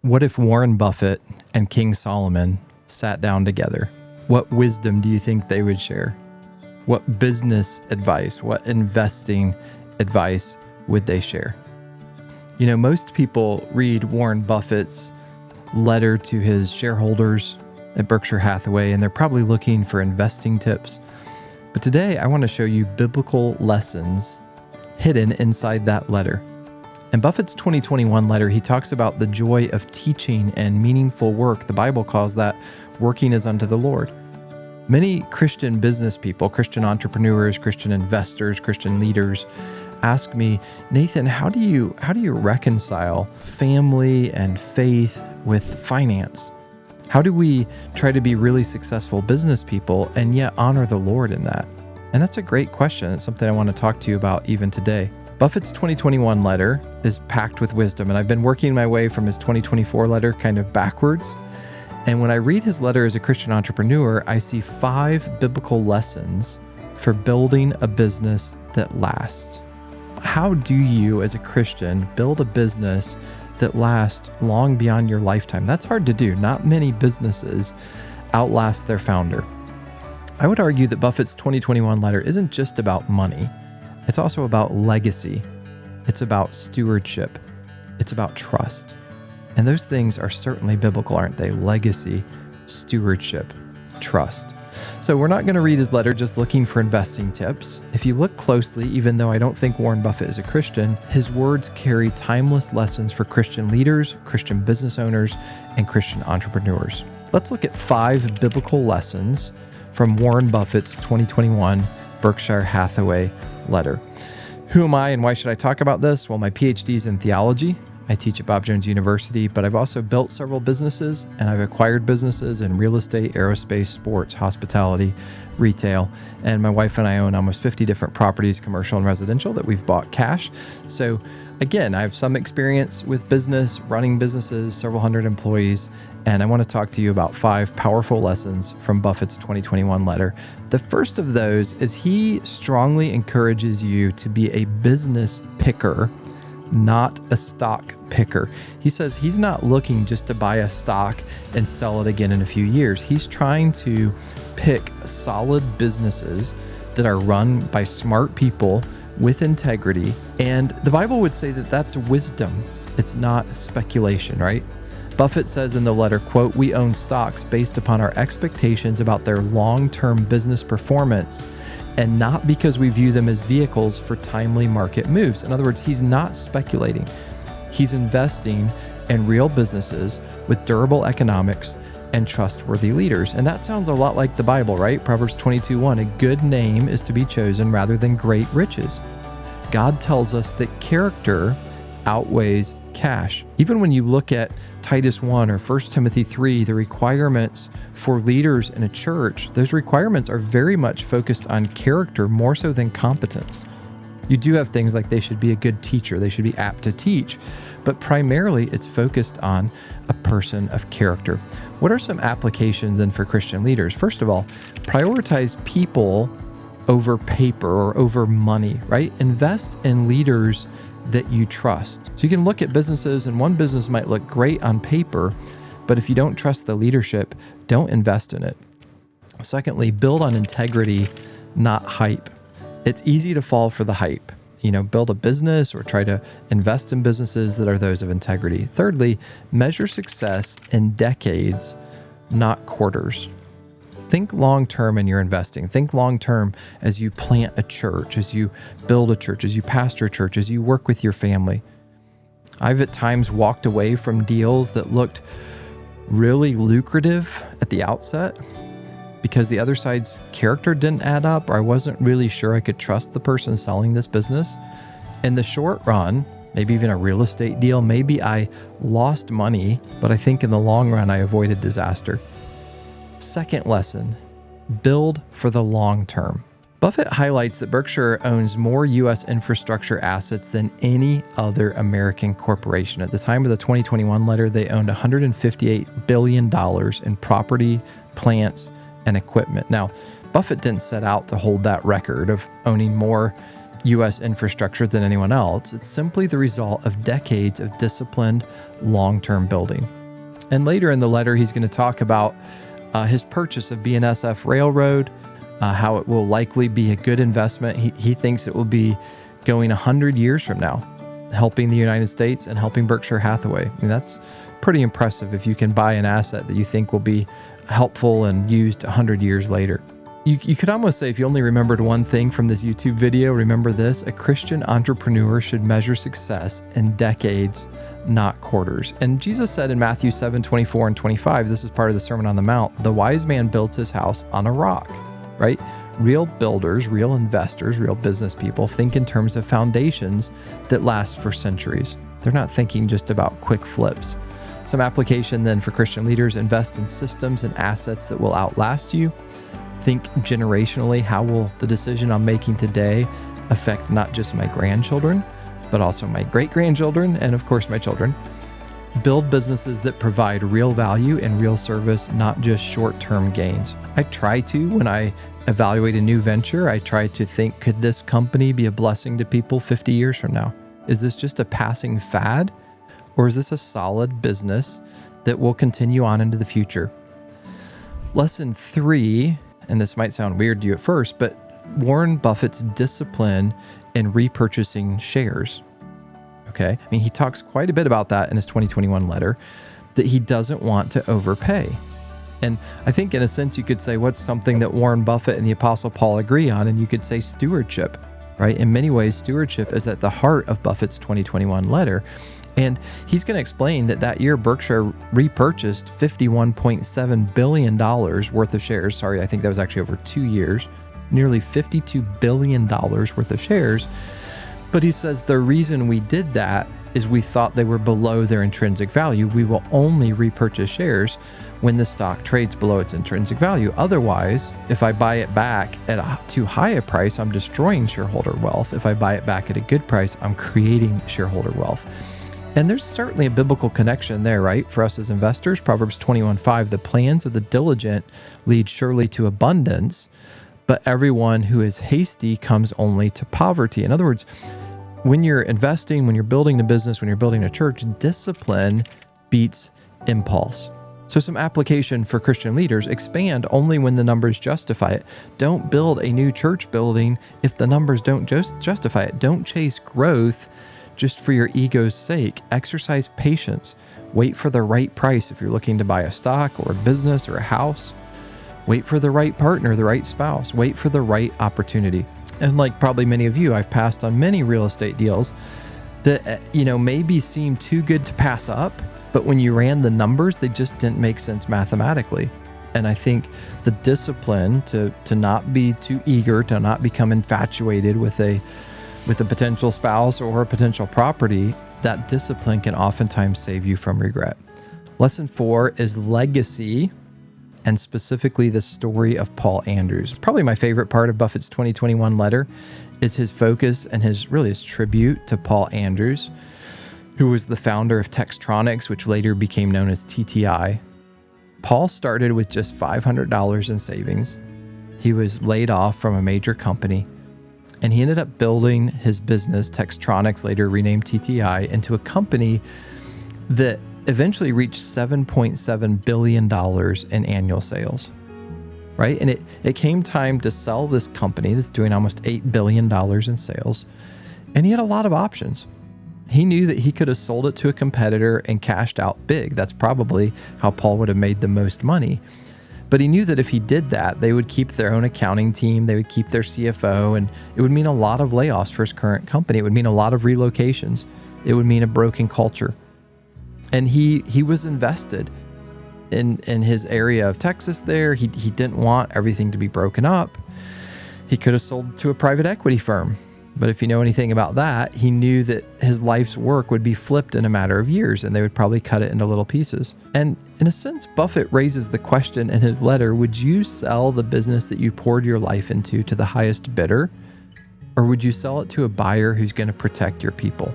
What if Warren Buffett and King Solomon sat down together? What wisdom do you think they would share? What business advice, what investing advice would they share? You know, most people read Warren Buffett's letter to his shareholders at Berkshire Hathaway, and they're probably looking for investing tips. But today, I want to show you biblical lessons hidden inside that letter. In Buffett's 2021 letter, he talks about the joy of teaching and meaningful work. The Bible calls that working as unto the Lord. Many Christian business people, Christian entrepreneurs, Christian investors, Christian leaders ask me, Nathan, how do you reconcile family and faith with finance? How do we try to be really successful business people and yet honor the Lord in that? And that's a great question. It's something I want to talk to you about even today. Buffett's 2021 letter is packed with wisdom, and I've been working my way from his 2024 letter kind of backwards. And when I read his letter as a Christian entrepreneur, I see 5 biblical lessons for building a business that lasts. How do you, as a Christian, build a business that lasts long beyond your lifetime? That's hard to do. Not many businesses outlast their founder. I would argue that Buffett's 2021 letter isn't just about money. It's also about legacy. It's about stewardship. It's about trust. And those things are certainly biblical, aren't they? Legacy, stewardship, trust. So we're not going to read his letter just looking for investing tips. If you look closely, even though I don't think Warren Buffett is a Christian, his words carry timeless lessons for Christian leaders, Christian business owners, and Christian entrepreneurs. Let's look at 5 biblical lessons from Warren Buffett's 2021 Berkshire Hathaway letter. Who am I and why should I talk about this? Well, my PhD is in theology. I teach at Bob Jones University, but I've also built several businesses, and I've acquired businesses in real estate, aerospace, sports, hospitality, retail, and my wife and I own almost 50 different properties, commercial and residential, that we've bought cash. So again, I have some experience with business, running businesses, several hundred employees, and I want to talk to you about 5 powerful lessons from Buffett's 2021 letter. The first of those is he strongly encourages you to be a business picker, not a stock picker. He says he's not looking just to buy a stock and sell it again in a few years. He's trying to pick solid businesses that are run by smart people with integrity. And the Bible would say that that's wisdom. It's not speculation, right? Buffett says in the letter, quote, "We own stocks based upon our expectations about their long-term business performance, and not because we view them as vehicles for timely market moves." In other words, he's not speculating. He's investing in real businesses with durable economics and trustworthy leaders. And that sounds a lot like the Bible, right? Proverbs 22:1, "A good name is to be chosen rather than great riches." God tells us that character outweighs cash. Even when you look at Titus 1 or 1 Timothy 3, the requirements for leaders in a church, those requirements are very much focused on character more so than competence. You do have things like they should be a good teacher, they should be apt to teach, but primarily it's focused on a person of character. What are some applications then for Christian leaders? First of all, prioritize people over paper or over money, right? Invest in leaders that you trust. So you can look at businesses, and one business might look great on paper, but if you don't trust the leadership, don't invest in it. Secondly, build on integrity, not hype. It's easy to fall for the hype. Build a business or try to invest in businesses that are those of integrity. Thirdly, measure success in decades, not quarters. Think long-term in your investing. Think long-term as you plant a church, as you build a church, as you pastor a church, as you work with your family. I've at times walked away from deals that looked really lucrative at the outset because the other side's character didn't add up, or I wasn't really sure I could trust the person selling this business. In the short run, maybe even a real estate deal, maybe I lost money, but I think in the long run, I avoided disaster. Second lesson, build for the long term. Buffett highlights that Berkshire owns more U.S. infrastructure assets than any other American corporation. At the time of the 2021 letter, they owned $158 billion in property, plants, and equipment. Now, Buffett didn't set out to hold that record of owning more U.S. infrastructure than anyone else. It's simply the result of decades of disciplined, long-term building. And later in the letter, he's going to talk about his purchase of BNSF Railroad, how it will likely be a good investment. He thinks it will be going 100 years from now, helping the United States and helping Berkshire Hathaway. And that's pretty impressive if you can buy an asset that you think will be helpful and used 100 years later. You could almost say, if you only remembered one thing from this YouTube video, remember this: a Christian entrepreneur should measure success in decades, not quarters. And Jesus said in Matthew 7:24 and 25, this is part of the Sermon on the Mount, the wise man builds his house on a rock, right? Real builders, real investors, real business people think in terms of foundations that last for centuries. They're not thinking just about quick flips. Some application then for Christian leaders: invest in systems and assets that will outlast you. Think generationally. How will the decision I'm making today affect not just my grandchildren, but also my great-grandchildren and, of course, my children? Build businesses that provide real value and real service, not just short-term gains. I try to, when I evaluate a new venture, I try to think, could this company be a blessing to people 50 years from now? Is this just a passing fad? Or is this a solid business that will continue on into the future? Lesson 3, and this might sound weird to you at first, but Warren Buffett's discipline in repurchasing shares. Okay. I mean, he talks quite a bit about that in his 2021 letter, that he doesn't want to overpay. And I think in a sense you could say, what's something that Warren Buffett and the Apostle Paul agree on? And you could say stewardship, right? In many ways, stewardship is at the heart of Buffett's 2021 letter. And he's going to explain that year Berkshire repurchased $51.7 billion worth of shares. Sorry, I think that was actually over 2 years, nearly $52 billion worth of shares. But he says the reason we did that is we thought they were below their intrinsic value. We will only repurchase shares when the stock trades below its intrinsic value. Otherwise, if I buy it back at too high a price, I'm destroying shareholder wealth. If I buy it back at a good price, I'm creating shareholder wealth. And there's certainly a biblical connection there, right? For us as investors, Proverbs 21:5, the plans of the diligent lead surely to abundance, but everyone who is hasty comes only to poverty. In other words, when you're investing, when you're building a business, when you're building a church, discipline beats impulse. So some application for Christian leaders: expand only when the numbers justify it. Don't build a new church building if the numbers don't justify it. Don't chase growth just for your ego's sake. Exercise patience. Wait for the right price if you're looking to buy a stock or a business or a house. Wait for the right partner, the right spouse. Wait for the right opportunity. And like probably many of you, I've passed on many real estate deals that, maybe seem too good to pass up, but when you ran the numbers, they just didn't make sense mathematically. And I think the discipline to not be too eager, to not become infatuated with a potential spouse or a potential property, that discipline can oftentimes save you from regret. Lesson 4 is legacy, and specifically the story of Paul Andrews. It's probably my favorite part of Buffett's 2021 letter is his focus and his tribute to Paul Andrews, who was the founder of Textronics, which later became known as TTI. Paul started with just $500 in savings. He was laid off from a major company, and he ended up building his business, Textronics, later renamed TTI, into a company that eventually reached $7.7 billion in annual sales, right? And it came time to sell this company that's doing almost $8 billion in sales, and he had a lot of options. He knew that he could have sold it to a competitor and cashed out big. That's probably how Paul would have made the most money. But he knew that if he did that, they would keep their own accounting team, they would keep their CFO, and it would mean a lot of layoffs for his current company. It would mean a lot of relocations. It would mean a broken culture. And he was invested in his area of Texas there. He didn't want everything to be broken up. He could have sold to a private equity firm. But if you know anything about that, he knew that his life's work would be flipped in a matter of years, and they would probably cut it into little pieces. And in a sense, Buffett raises the question in his letter: would you sell the business that you poured your life into to the highest bidder? Or would you sell it to a buyer who's going to protect your people?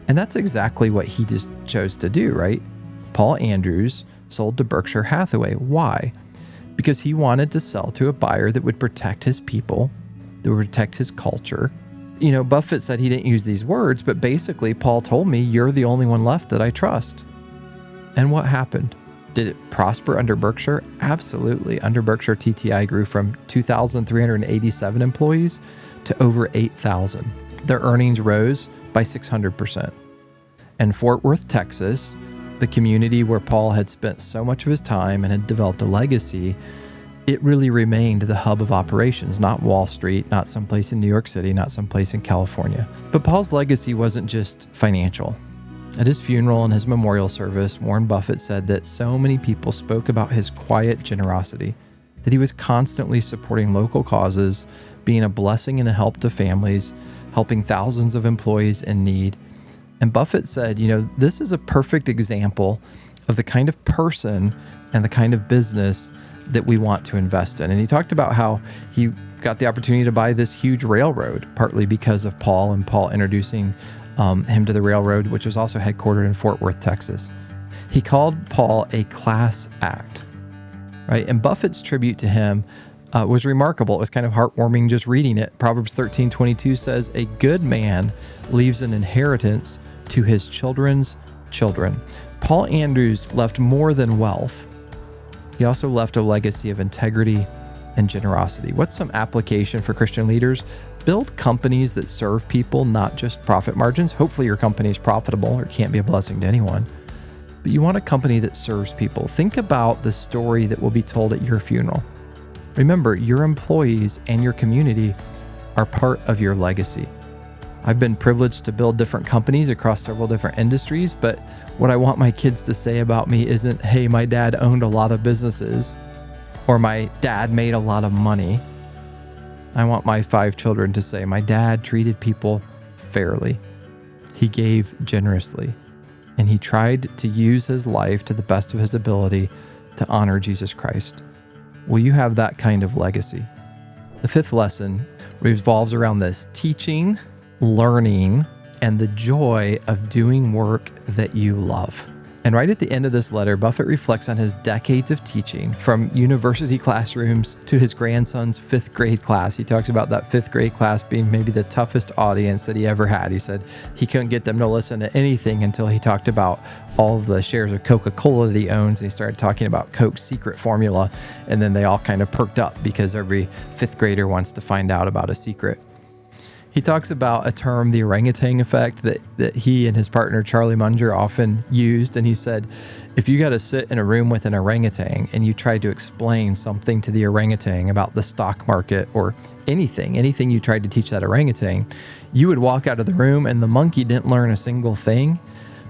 And that's exactly what he just chose to do, right? Paul Andrews sold to Berkshire Hathaway. Why? Because he wanted to sell to a buyer that would protect his people, that would protect his culture, Buffett said he didn't use these words, but basically Paul told me, you're the only one left that I trust. And what happened? Did it prosper under Berkshire? Absolutely. Under Berkshire, TTI grew from 2,387 employees to over 8,000. Their earnings rose by 600%. And Fort Worth, Texas, the community where Paul had spent so much of his time and had developed a legacy, it really remained the hub of operations, not Wall Street, not someplace in New York City, not someplace in California. But Paul's legacy wasn't just financial. At his funeral and his memorial service, Warren Buffett said that so many people spoke about his quiet generosity, that he was constantly supporting local causes, being a blessing and a help to families, helping thousands of employees in need. And Buffett said, this is a perfect example of the kind of person and the kind of business that we want to invest in. And he talked about how he got the opportunity to buy this huge railroad, partly because of Paul and Paul introducing him to the railroad, which was also headquartered in Fort Worth, Texas. He called Paul a class act, right? And Buffett's tribute to him was remarkable. It was kind of heartwarming just reading it. Proverbs 13:22 says, a good man leaves an inheritance to his children's children. Paul Andrews left more than wealth. He also left a legacy of integrity and generosity. What's some application for Christian leaders? Build companies that serve people, not just profit margins. Hopefully your company is profitable or can't be a blessing to anyone. But you want a company that serves people. Think about the story that will be told at your funeral. Remember, your employees and your community are part of your legacy. I've been privileged to build different companies across several different industries, but what I want my kids to say about me isn't, hey, my dad owned a lot of businesses, or my dad made a lot of money. I want my 5 children to say, my dad treated people fairly. He gave generously, and he tried to use his life to the best of his ability to honor Jesus Christ. Will you have that kind of legacy? The 5th lesson revolves around this: teaching, learning, and the joy of doing work that you love. And right at the end of this letter, Buffett reflects on his decades of teaching, from university classrooms to his grandson's 5th grade class. He talks about that 5th grade class being maybe the toughest audience that he ever had. He said he couldn't get them to listen to anything until he talked about all of the shares of Coca-Cola that he owns. And he started talking about Coke's secret formula. And then they all kind of perked up because every 5th grader wants to find out about a secret. He talks about a term, the orangutan effect, that he and his partner, Charlie Munger, often used. And he said, if you got to sit in a room with an orangutan and you tried to explain something to the orangutan about the stock market or anything you tried to teach that orangutan, you would walk out of the room and the monkey didn't learn a single thing,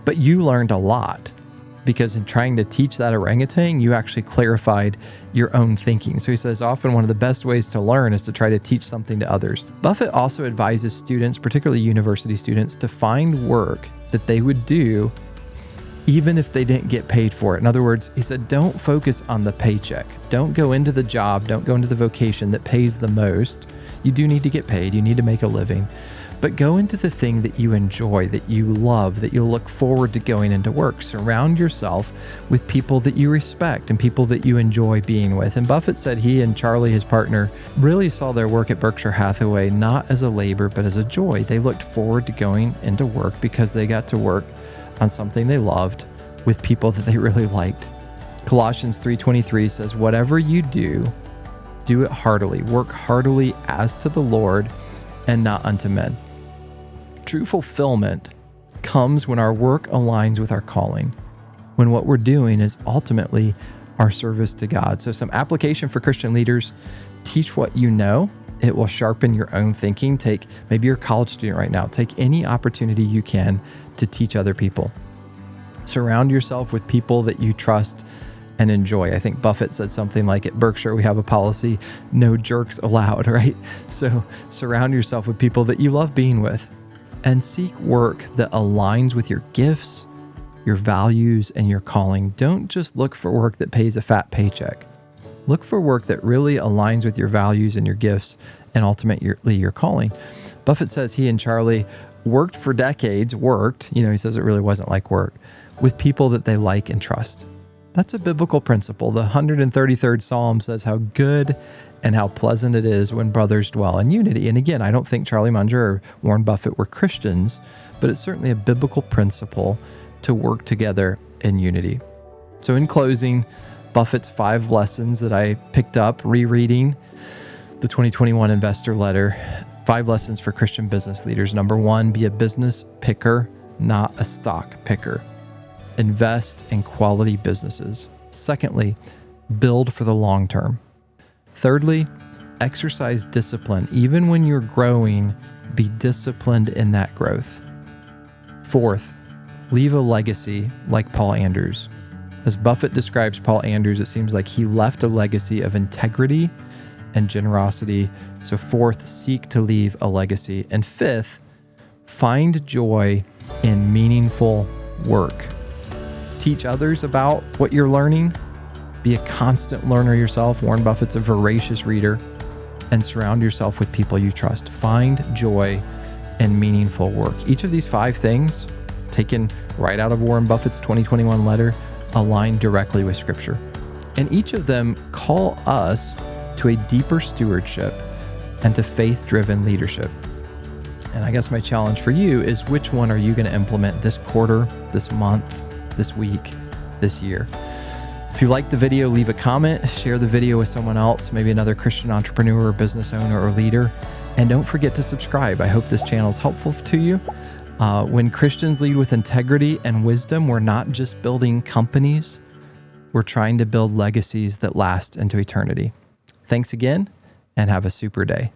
but you learned a lot. Because in trying to teach that orangutan, you actually clarified your own thinking. So he says often one of the best ways to learn is to try to teach something to others. Buffett also advises students, particularly university students, to find work that they would do even if they didn't get paid for it. In other words, he said, don't focus on the paycheck. Don't go into the job, don't go into the vocation that pays the most. You do need to get paid, you need to make a living. But go into the thing that you enjoy, that you love, that you'll look forward to going into work. Surround yourself with people that you respect and people that you enjoy being with. And Buffett said he and Charlie, his partner, really saw their work at Berkshire Hathaway not as a labor, but as a joy. They looked forward to going into work because they got to work on something they loved with people that they really liked. Colossians 3:23 says, whatever you do, do it heartily. Work heartily as to the Lord and not unto men. True fulfillment comes when our work aligns with our calling, when what we're doing is ultimately our service to God. So some application for Christian leaders: teach what you know. It will sharpen your own thinking. Maybe you're a college student right now. Take any opportunity you can to teach other people. Surround yourself with people that you trust and enjoy. I think Buffett said something like, at Berkshire, we have a policy, no jerks allowed, right? So surround yourself with people that you love being with, and seek work that aligns with your gifts, your values, and your calling. Don't just look for work that pays a fat paycheck. Look for work that really aligns with your values and your gifts and ultimately your calling. Buffett says he and Charlie worked for decades, he says it really wasn't like work, with people that they like and trust. That's a biblical principle. The 133rd Psalm says how good and how pleasant it is when brothers dwell in unity. And again, I don't think Charlie Munger or Warren Buffett were Christians, but it's certainly a biblical principle to work together in unity. So in closing, Buffett's 5 lessons that I picked up rereading the 2021 investor letter, 5 lessons for Christian business leaders. Number 1, be a business picker, not a stock picker. Invest in quality businesses. Secondly, build for the long term. Thirdly, exercise discipline. Even when you're growing, be disciplined in that growth. Fourth, leave a legacy like Paul Andrews. As Buffett describes Paul Andrews, it seems like he left a legacy of integrity and generosity. So fourth, seek to leave a legacy. And fifth, find joy in meaningful work. Teach others about what you're learning. Be a constant learner yourself. Warren Buffett's a voracious reader. And surround yourself with people you trust. Find joy in meaningful work. Each of these 5 things, taken right out of Warren Buffett's 2021 letter, align directly with Scripture. And each of them call us to a deeper stewardship and to faith-driven leadership. And I guess my challenge for you is, which one are you going to implement this quarter, this month, this week, this year? If you liked the video, leave a comment, share the video with someone else, maybe another Christian entrepreneur or business owner or leader. And don't forget to subscribe. I hope this channel is helpful to you. When Christians lead with integrity and wisdom, we're not just building companies, we're trying to build legacies that last into eternity. Thanks again, and have a super day.